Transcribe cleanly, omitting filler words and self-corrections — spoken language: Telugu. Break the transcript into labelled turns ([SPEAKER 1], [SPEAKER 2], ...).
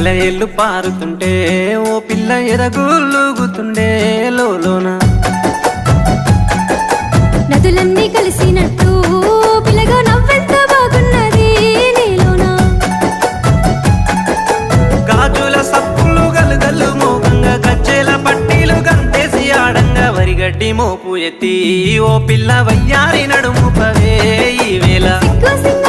[SPEAKER 1] సెలయేళ్ళు పారుతుంటే ఓ పిల్ల ఎదగులుగుతుండే లోన
[SPEAKER 2] నదులన్నీ కలిసినట్టు పిల్లగా నవ్వెంత బాగున్నది నీలోన
[SPEAKER 1] గాజుల సప్పులు గలుగల్లు మోగంగా గజ్జెల పట్టీలు గంతేసి ఆడంగా వరిగడ్డి మోపు ఎత్తి ఓ పిల్ల వయ్యారి నడుము పవే ఈ వేళ
[SPEAKER 2] సిగ్గు సింగ